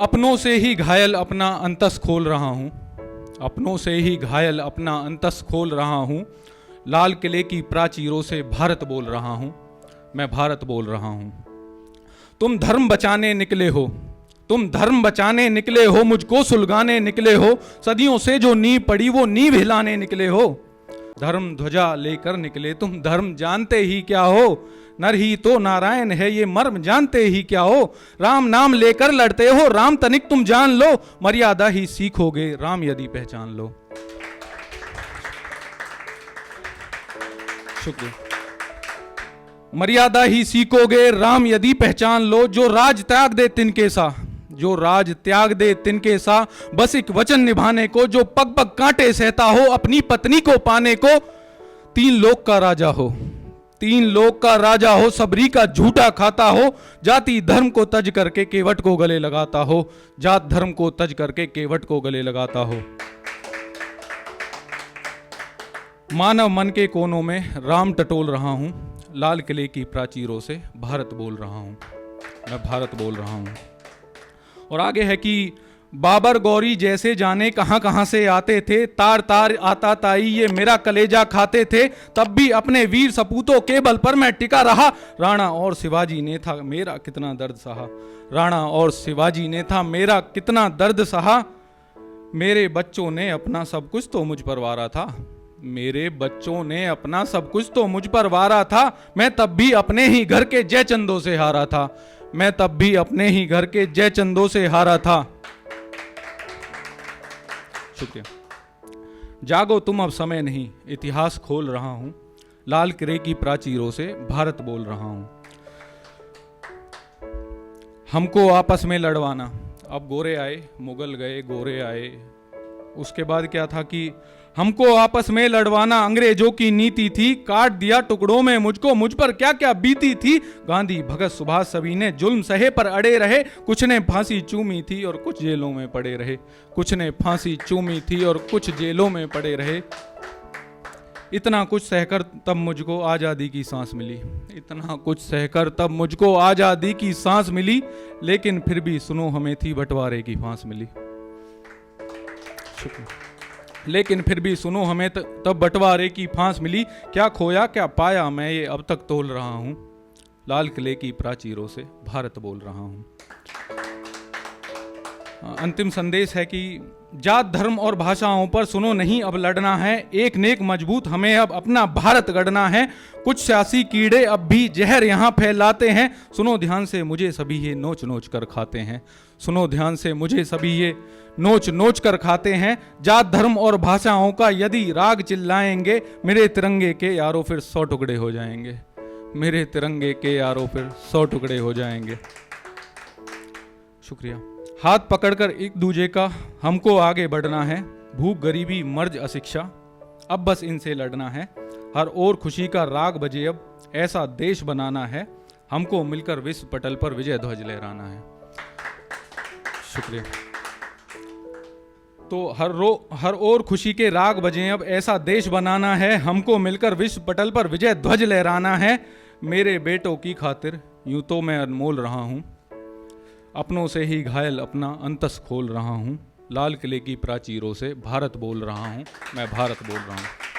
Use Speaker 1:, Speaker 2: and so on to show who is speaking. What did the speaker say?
Speaker 1: अपनों से ही घायल अपना अंतस खोल रहा हूँ, अपनों से ही घायल अपना अंतस खोल रहा हूँ। लाल किले की प्राचीरों से भारत बोल रहा हूँ, मैं भारत बोल रहा हूँ। तुम धर्म बचाने निकले हो, तुम धर्म बचाने निकले हो, मुझको सुलगाने निकले हो। सदियों से जो नींव पड़ी वो नींव हिलाने निकले हो। धर्म ध्वजा लेकर निकले तुम, धर्म जानते ही क्या हो। नर ही तो नारायण है ये मर्म जानते ही क्या हो। राम नाम लेकर लड़ते हो, राम तनिक तुम जान लो। मर्यादा ही सीखोगे राम यदि पहचान लो। शुक्रिया। मर्यादा ही सीखोगे राम यदि पहचान लो। जो राज त्याग दे तिनके सा, जो राज त्याग दे तिनके सा, बस एक वचन निभाने को। जो पग पग कांटे सहता हो अपनी पत्नी को पाने को। तीन लोक का राजा हो, तीन लोक का राजा हो, सबरी का झूठा खाता हो। जाति धर्म को तज करके केवट को गले लगाता हो, जात धर्म को तज करके केवट को गले लगाता हो। मानव मन के कोनों में राम टटोल रहा हूं, लाल किले की प्राचीरों से भारत बोल रहा हूं, मैं भारत बोल रहा हूं। और आगे है कि बाबर गौरी जैसे जाने कहां कहां से आते थे। तार तार आता ताई ये मेरा कलेजा खाते थे। तब भी अपने वीर सपूतों के बल पर मैं टिका रहा। राणा और शिवाजी ने था मेरा कितना दर्द सहा, राणा और शिवाजी ने था मेरा कितना दर्द सहा। मेरे बच्चों ने अपना सब कुछ तो मुझ पर वारा था, मेरे बच्चों ने अपना सब कुछ तो मुझ पर वारा था। मैं तब भी अपने ही घर के जय चंदों से हारा था, मैं तब भी अपने ही घर के जय चंदों से हारा था। शुक्रिया। जागो तुम अब समय नहीं, इतिहास खोल रहा हूं। लाल किले की प्राचीरों से भारत बोल रहा हूं। हमको आपस में लड़वाना, अब गोरे आए मुगल गए गोरे आए। उसके बाद क्या था कि हमको आपस में लड़वाना अंग्रेजों की नीति थी। काट दिया टुकड़ों में मुझको, मुझ पर क्या क्या बीती थी। गांधी भगत सुभाष सभी ने जुल्म सहे पर अड़े रहे। कुछ ने फांसी चूमी थी और कुछ जेलों में पड़े रहे, कुछ ने फांसी चूमी थी और कुछ जेलों में पड़े रहे। इतना कुछ सहकर तब मुझको आज़ादी की सांस मिली, इतना कुछ सहकर तब मुझको आज़ादी की सांस मिली। लेकिन फिर भी सुनो हमें थी बंटवारे की फांस मिली। शुक्रिया। लेकिन फिर भी सुनो हमें तब बंटवारे की फांस मिली। क्या खोया क्या पाया मैं ये अब तक तोल रहा हूं। लाल किले की प्राचीरों से भारत बोल रहा हूं। अंतिम संदेश है कि जात धर्म और भाषाओं पर सुनो नहीं अब लड़ना है। एक नेक मजबूत हमें अब अपना भारत गढ़ना है। कुछ सियासी कीड़े अब भी जहर यहाँ फैलाते हैं। सुनो ध्यान से मुझे सभी ये नोच नोच कर खाते हैं, सुनो ध्यान से मुझे सभी ये नोच नोच कर खाते हैं। जात धर्म और भाषाओं का यदि राग चिल्लाएंगे, मेरे तिरंगे के यारों फिर 100 टुकड़े हो जाएंगे, मेरे तिरंगे के यारों फिर 100 टुकड़े हो जाएंगे। शुक्रिया। हाथ पकड़कर एक दूजे का हमको आगे बढ़ना है। भूख गरीबी मर्ज अशिक्षा अब बस इनसे लड़ना है। हर ओर खुशी का राग बजे अब ऐसा देश बनाना है। हमको मिलकर विश्व पटल पर विजय ध्वज लहराना है। शुक्रिया। तो हर ओर खुशी के राग बजे अब ऐसा देश बनाना है। हमको मिलकर विश्व पटल पर विजय ध्वज लहराना है। मेरे बेटों की खातिर यूं तो मैं अनमोल रहा हूं, अपनों से ही घायल अपना अंतस खोल रहा हूं। लाल किले की प्राचीरों से भारत बोल रहा हूं, मैं भारत बोल रहा हूं।